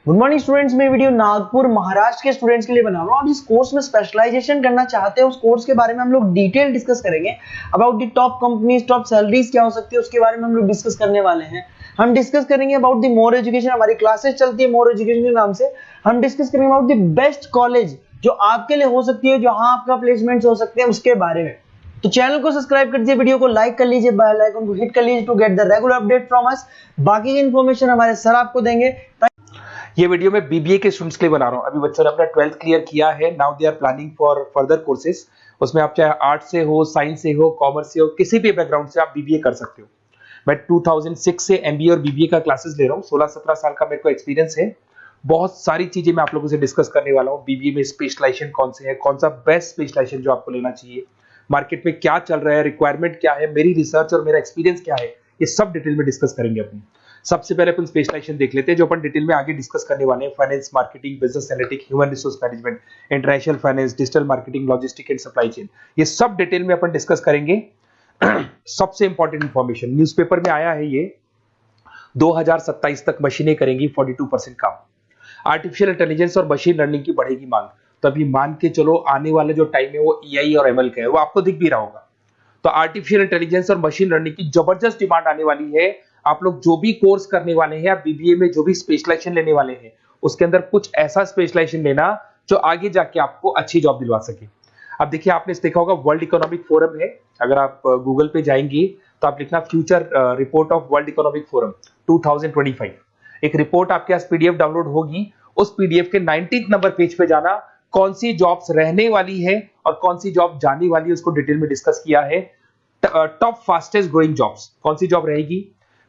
Good morning students. मैं video Nagpur Maharashtra के students के लिए बना रहा हूँ। आप इस कोर्स में स्पेशलाइजेशन करना चाहते हैं, उस कोर्स के बारे में हम लोग डिटेल डिस्कस करेंगे। About the top companies, top salaries क्या हो सकती है, उसके बारे में हम लोग डिस्कस करने वाले हैं। हम डिस्कस करेंगे अबाउट द मोर एजुकेशन, हमारी क्लासेस चलती है मोर एजुकेशन के नाम से। हम डिस्कस करेंगे अबाउट द बेस्ट कॉलेज जो आपके लिए हो सकती है, जहां आपका प्लेसमेंट हो सकते हैं, उसके बारे में। तो चैनल को सब्सक्राइब कर दीजिए, वीडियो को लाइक कर लीजिए, बेल आइकन को हिट कर लीजिए to get the regular update from us. बाकी की इन्फॉर्मेशन हमारे सर आपको देंगे। ये वीडियो मैं बीबीए के स्टूडेंट्स के लिए बना रहा हूँ। अभी बच्चों ने अपना 12th क्लियर किया है, now they are planning for further courses. उसमें आप चाहे आर्ट से हो, साइंस से हो, कॉमर्स से हो, किसी भी बैकग्राउंड से आप बीबीए कर सकते हो। मैं 2006 से एमबीए और बीबीए का क्लासेस ले रहा हूँ। 16-17 साल का मेरे को एक्सपीरियंस है। बहुत सारी चीजें मैं आप लोगों से डिस्कस करने वाला हूँ। बीबीए में स्पेशलाइजेशन कौन से है, कौन सा बेस्ट स्पेशलाइजेशन जो आपको लेना चाहिए, मार्केट में क्या चल रहा है, रिक्वायरमेंट क्या है, मेरी रिसर्च और मेरा एक्सपीरियंस क्या है, ये सब डिटेल में डिस्कस करेंगे अपनी। सबसे पहले अपन स्पेशलाइजेशन देख लेते हैं, जो अपन डिटेल में आगे डिस्कस करने वाले हैं। Finance, marketing, business analytics, human resource management, international finance, digital marketing, logistic and supply chain, ये सब डिटेल में अपन डिस्कस करेंगे। सबसे इंपॉर्टेंट इंफॉर्मेशन न्यूज़पेपर में आया है, ये 2027 तक मशीनें करेंगी 42% काम। आर्टिफिशियल इंटेलिजेंस और मशीन लर्निंग की बढ़ेगी मांग। तो अभी मान के चलो आने वाला जो टाइम है वो एआई और एमएल का है, वो आपको दिख भी रहा होगा। तो आर्टिफिशियल इंटेलिजेंस और मशीन लर्निंग की जबरदस्त डिमांड आने वाली है। आप लोग जो भी कोर्स करने वाले हैं, आप बीबीए में जो भी स्पेशलाइजेशन लेने वाले हैं, उसके अंदर कुछ ऐसा स्पेशलाइजेशन लेना जो आगे जाके आपको अच्छी जॉब दिलवा सके। अब देखिए, आपने देखा होगा वर्ल्ड इकोनॉमिक फोरम है। अगर आप गूगल पे जाएंगे तो आप लिखना future report of world economic forum 2025। एक रिपोर्ट आपके पास पीडीएफ डाउनलोड होगी। उस पीडीएफ के 19 नंबर पेज पे जाना, कौन सी जॉब्स रहने वाली है और कौन सी जॉब जाने वाली है, उसको डिटेल में डिस्कस किया है। टॉप फास्टेस्ट ग्रोइंग जॉब्स, कौन सी जॉब रहेगी,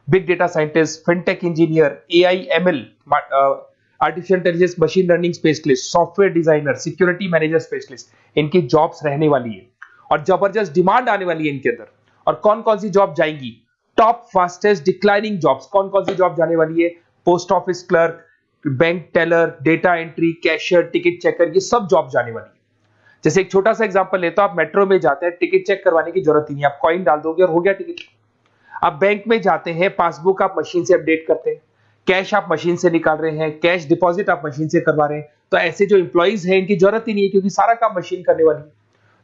big data scientist, fintech engineer, AI ML, artificial intelligence, machine learning specialist, software designer, security manager specialist, इनकी जॉब्स रहने वाली है और जबरदस्त डिमांड आने वाली है इनके अंदर। और कौन कौन सी जॉब जाएंगी, टॉप फास्टेस्ट डिक्लाइनिंग जॉब्स, कौन कौन सी जॉब जाने वाली है, post office clerk, bank teller, data entry, cashier, ticket checker, ये सब जॉब जाने वाली है। जैसे एक छोटा सा एग्जांपल लेता हूं, आप मेट्रो में जाते हैं, टिकट चेक करवाने की जरूरत ही नहीं, आप कॉइन डाल दोगे और हो गया टिकट। आप बैंक में जाते हैं, पासबुक आप मशीन से अपडेट करते हैं, कैश आप मशीन से निकाल रहे हैं, कैश डिपॉजिट आप मशीन से करवा रहे हैं। तो ऐसे जो एम्प्लॉइज हैं, इनकी जरूरत ही नहीं है, क्योंकि सारा काम मशीन करने वाली है।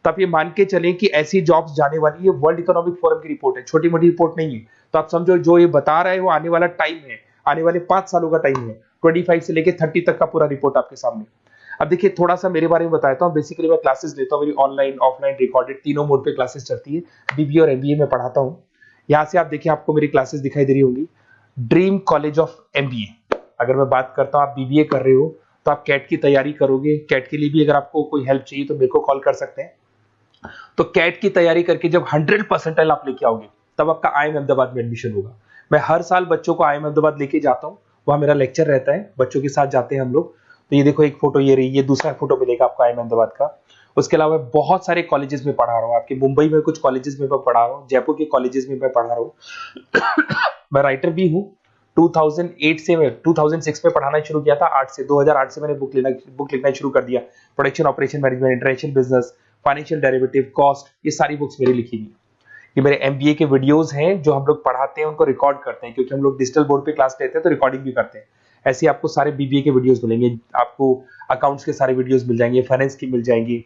तो आप ये मान के चलें कि ऐसी जॉब्स जाने वाली है। वर्ल्ड इकोनॉमिक फोरम की रिपोर्ट है, छोटी मोटी रिपोर्ट नहीं है। तो आप समझो, जो ये बता रहा है वो आने वाला टाइम है, आने वाले 5 सालों का टाइम है। 25 से लेके 30 तक का पूरा रिपोर्ट आपके सामने। अब देखिए, थोड़ा सा मेरे बारे में बताता हूँ। बेसिकली मैं क्लासेस लेता हूँ, मेरी ऑनलाइन, ऑफलाइन, रिकॉर्डेड, तीनों मोड पे क्लासेस चलती है। बीबीए और एमबीए में पढ़ाता हूँ। यहाँ से आप देखिए, आपको मेरी क्लासेस दिखाई दे रही होंगी। Dream college of MBA. अगर मैं बात करता हूँ, आप बीबीए कर रहे हो तो आप कैट की तैयारी करोगे। कैट के लिए भी अगर आपको कोई हेल्प चाहिए तो मेरे को कॉल कर सकते हैं। तो कैट की तैयारी करके जब 100% आप लेके आओगे, तब आपका आईएम अहमदाबाद में एडमिशन होगा। मैं हर साल बच्चों को आईएम अहमदाबाद लेके जाता हूँ, वहां मेरा लेक्चर रहता है, बच्चों के साथ जाते हैं हम लोग। तो ये देखो, एक फोटो ये रही, ये दूसरा फोटो मिलेगा आपको आईएम अहमदाबाद का। उसके अलावा बहुत सारे कॉलेजेस में पढ़ा रहा हूँ। आपके मुंबई में कुछ कॉलेजेस में मैं पढ़ा रहा हूँ, जयपुर के कॉलेजेस में मैं पढ़ा रहा हूँ। मैं राइटर भी हूँ। 2008 से मैं 2006 में पढ़ाना शुरू किया था। 8 से 2008 से मैंने बुक लिखना शुरू कर दिया। Production operation management, international business, financial derivative, cost, ये सारी बुक्स मेरी लिखी हुई। ये मेरे एमबीए के वीडियोस हैं जो हम लोग पढ़ाते हैं, उनको रिकॉर्ड करते हैं, क्योंकि हम लोग डिजिटल बोर्ड पे क्लास लेते हैं तो रिकॉर्डिंग भी करते हैं। ऐसे ही आपको सारे बीबीए के वीडियोस मिलेंगे। आपको अकाउंट्स के सारे वीडियोस मिल जाएंगे, फाइनेंस की मिल जाएंगी,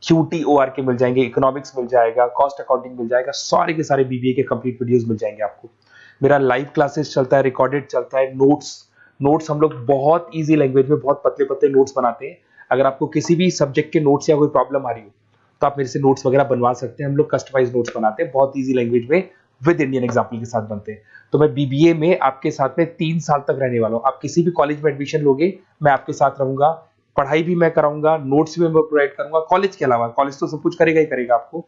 क्यूटीओआर के मिल जाएंगे, इकोनॉमिक्स मिल जाएगा, कॉस्ट अकाउंटिंग मिल जाएगा। सारे के सारे बीबीए के कंप्लीट वीडियोस मिल जाएंगे आपको। मेरा लाइव क्लासेस चलता है, रिकॉर्डेड चलता है, नोट्स हम लोग बहुत ईजी लैंग्वेज में बहुत पतले पतले नोट्स बनाते हैं। अगर आपको किसी भी सब्जेक्ट के नोट्स या कोई प्रॉब्लम आ रही हो तो आप मेरे से नोट्स वगैरह बनवा सकते हैं। हम लोग कस्टमाइज नोट्स बनाते हैं, बहुत ईजी लैंग्वेज में, विद इंडियन एग्जाम्पल के साथ बनते हैं। तो मैं बीबीए में आपके साथ में 3 साल तक रहने वाला हूँ। आप किसी भी कॉलेज में एडमिशन लोगे, मैं आपके साथ रहूंगा, पढ़ाई भी मैं कराऊंगा, नोट्स भी मैं प्रोवाइड करूंगा। कॉलेज के अलावा, कॉलेज तो सब कुछ करेगा ही करेगा आपको।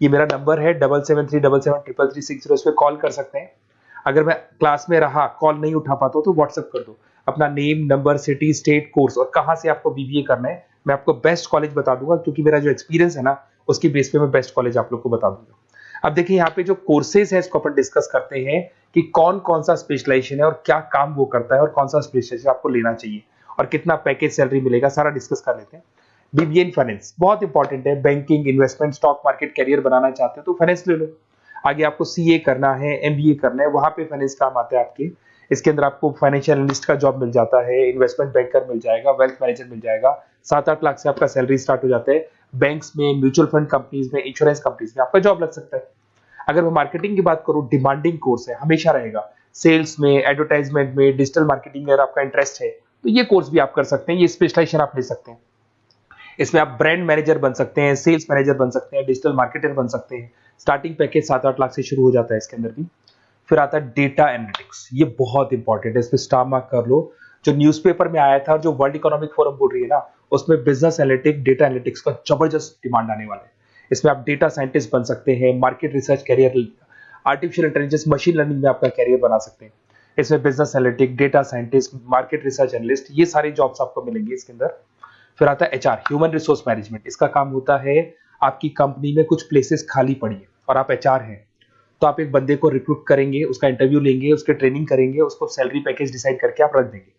ये मेरा नंबर है 7737733360, इस पे कॉल कर सकते हैं। अगर मैं क्लास में रहा, कॉल नहीं उठा पाता तो व्हाट्सएप कर दो, अपना name, number, city, state, course और कहां से आपको बीबीए करना है, मैं आपको बेस्ट कॉलेज बता दूंगा, क्योंकि मेरा जो एक्सपीरियंस है ना, उसकी बेस पे मैं बेस्ट कॉलेज आप लोग को बता दूंगा। अब देखिए, यहाँ पे जो कोर्सेज है, इसको अपन डिस्कस करते हैं कि कौन कौन सा स्पेशलाइजेशन है और क्या काम वो करता है और कौन सा स्पेशलाइजेशन आपको लेना चाहिए और कितना पैकेज सैलरी मिलेगा, सारा डिस्कस कर लेते हैं। बीबीए इन फाइनेंस बहुत इंपॉर्टेंट है। Banking, investment, stock market, career बनाना चाहते हो तो फाइनेंस ले लो। आगे आपको सीए करना है, एमबीए करना है, वहां पे फाइनेंस काम आता है आपके। इसके अंदर आपको फाइनेंशियल एनालिस्ट का जॉब मिल जाता है, इन्वेस्टमेंट बैंकर मिल जाएगा, वेल्थ मैनेजर मिल जाएगा। 7-8 लाख से आपका सैलरी स्टार्ट हो जाता है। बैंक्स में, म्यूचुअल फंड कंपनीज में, इंश्योरेंस कंपनीज में आपका जॉब लग सकता है। अगर मैं मार्केटिंग की बात करूं, डिमांडिंग कोर्स है, हमेशा रहेगा। सेल्स में, एडवर्टाइजमेंट में, डिजिटल मार्केटिंग में अगर आपका इंटरेस्ट है तो ये कोर्स भी आप कर सकते हैं, ये स्पेशलाइजेशन आप ले सकते हैं। इसमें आप ब्रांड मैनेजर बन सकते हैं, सेल्स मैनेजर बन सकते हैं, डिजिटल मार्केटर बन सकते हैं। स्टार्टिंग पैकेज 7-8 लाख से शुरू हो जाता है इसके अंदर भी। फिर आता है डेटा एनालिटिक्स, ये बहुत इंपॉर्टेंट है, इस पर स्टार मार्क कर लो। जो न्यूज़पेपर में आया था और जो वर्ल्ड इकोनॉमिक फोरम बोल रही है ना, उसमें बिजनेस एनालिटिक्स, डेटा एनालिटिक्स का जबरदस्त डिमांड आने वाला है। इसमें आप डेटा साइंटिस्ट बन सकते हैं, market research career, artificial intelligence, machine learning में आपका कैरियर बना सकते हैं। इसमें business analytic, data scientist, market research analyst, ये सारे जॉब्स आपको मिलेंगे इसके अंदर। फिर आता है एचआर, ह्यूमन रिसोर्स मैनेजमेंट। इसका काम होता है, आपकी कंपनी में कुछ प्लेसेस खाली पड़ी है और आप एचआर हैं, तो आप एक बंदे को रिक्रूट करेंगे, उसका इंटरव्यू लेंगे, उसके ट्रेनिंग करेंगे, उसको सैलरी पैकेज डिसाइड करके आप रख देंगे।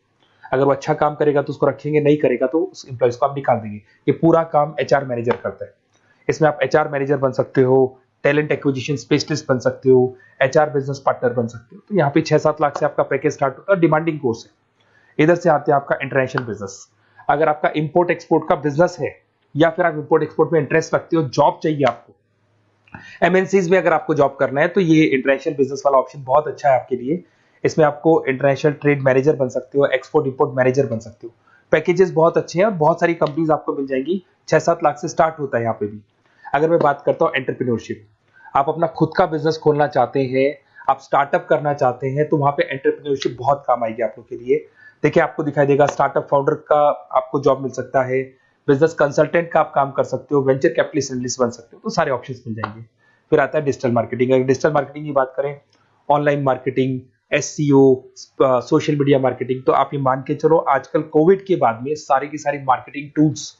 अगर वो अच्छा काम करेगा तो उसको रखेंगे, नहीं करेगा तो उस एम्प्लॉइज को आप निकाल देंगे। ये पूरा काम एचआर मैनेजर करता है। इसमें आप एचआर मैनेजर बन सकते हो, टैलेंट एक्विजिशन स्पेशलिस्ट बन सकते हो, एचआर बिजनेस पार्टनर बन सकते हो। तो यहाँ पे 6-7 लाख से आपका पैकेज स्टार्ट होता है, डिमांडिंग कोर्स है। इधर से आते हैं आपका इंटरनेशनल बिजनेस। अगर आपका इंपोर्ट एक्सपोर्ट का बिजनेस है या फिर आप इंपोर्ट एक्सपोर्ट में इंटरेस्ट रखते हो, जॉब चाहिए आपको, एमएनसीज में अगर आपको जॉब करना है, तो ये इंटरनेशनल बिजनेस वाला ऑप्शन बहुत अच्छा है आपके लिए। इसमें आपको इंटरनेशनल ट्रेड मैनेजर बन सकते हो, एक्सपोर्ट इंपोर्ट मैनेजर बन सकते हो। पैकेजेस बहुत अच्छे हैं और बहुत सारी कंपनीज आपको मिल जाएंगी। 6-7 लाख से स्टार्ट होता है यहाँ पे भी। अगर मैं बात करता हूँ एंटरप्रेन्योरशिप, आप अपना खुद का बिजनेस खोलना चाहते हैं, आप स्टार्टअप करना चाहते हैं, तो वहां पे एंटरप्रेन्योरशिप बहुत काम आएगी आप लोग के लिए। देखिए, आपको दिखाई देगा स्टार्टअप फाउंडर का आपको जॉब मिल सकता है, बिजनेस कंसल्टेंट का आप काम कर सकते हो, वेंचर कैपिटलिस्ट एनालिस्ट बन सकते हो, तो सारे ऑप्शंस मिल जाएंगे। फिर आता है डिजिटल मार्केटिंग। अगर डिजिटल मार्केटिंग की बात करें, online marketing, SEO, social media marketing, तो आप ये मान के चलो आजकल कोविड के बाद में सारी की सारी मार्केटिंग टूल्स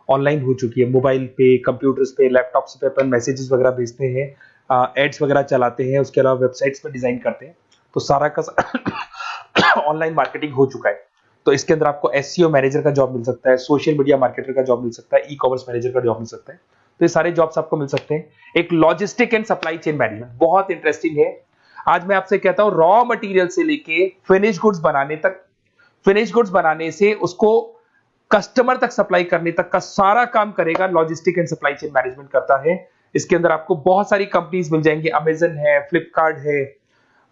ऑनलाइन हो चुकी है। मोबाइल पे, कंप्यूटर्स पे, लैपटॉप्स पे अपन मैसेजेस वगैरह भेजते हैं, एड्स वगैरह चलाते हैं, उसके अलावा वेबसाइट्स पे डिजाइन करते हैं, तो सारा का ऑनलाइन मार्केटिंग हो चुका है। तो इसके अंदर आपको एसईओ मैनेजर का जॉब मिल सकता है, सोशल मीडिया मार्केटर का जॉब मिल सकता है, ई कॉमर्स मैनेजर का जॉब मिल सकता है। तो ये सारे जॉब्स आपको मिल सकते हैं। एक logistic and supply chain management बहुत इंटरेस्टिंग है। आज मैं आपसे कहता हूं, रॉ मटेरियल से लेके फिनिश गुड्स बनाने तक, फिनिश गुड्स बनाने से उसको कस्टमर तक सप्लाई करने तक का सारा काम करेगा logistic and supply chain management करता है। इसके अंदर आपको बहुत सारी कंपनीज मिल जाएंगी, अमेजन है, फ्लिपकार्ट है,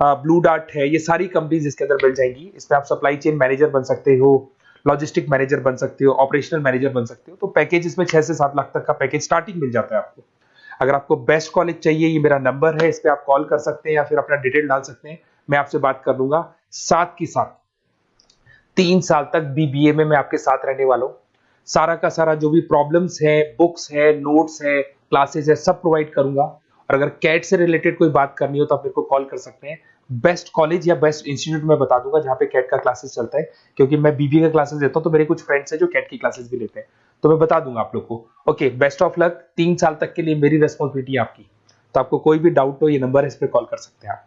ब्लू डार्ट है, ये सारी कंपनीज इसके अंदर मिल जाएंगी। इसमें आप सप्लाई चेन मैनेजर बन सकते हो, लॉजिस्टिक मैनेजर बन सकते हो, ऑपरेशनल मैनेजर बन सकते हो। तो पैकेज इसमें 6 से 7 लाख तक का पैकेज स्टार्टिंग मिल जाता है आपको। अगर आपको बेस्ट कॉलेज चाहिए, ये मेरा नंबर है, इस पे आप कॉल कर सकते हैं या फिर अपना डिटेल डाल सकते हैं, मैं आपसे बात कर लूंगा। साथ की साथ 3 साल तक बीबीए में मैं आपके साथ रहने वाला हूं। सारा का सारा जो भी प्रॉब्लम्स है, बुक्स है, नोट्स है, क्लासेस है, सब प्रोवाइड करूंगा। और अगर कैट से रिलेटेड कोई बात करनी हो तो आप मेरे को कॉल कर सकते हैं। बेस्ट कॉलेज या बेस्ट इंस्टीट्यूट में बता दूंगा जहां पे कैट का क्लासेस चलता है, क्योंकि मैं बीबीए का क्लासेस देता हूं, तो मेरे कुछ फ्रेंड्स हैं जो कैट की क्लासेस भी लेते हैं, तो मैं बता दूंगा आप लोग को। Okay, best of luck. 3 साल तक के लिए मेरी रेस्पॉन्सिबिलिटी आपकी। तो आपको कोई भी डाउट हो, ये नंबर है, इस पे कॉल कर सकते हैं आप।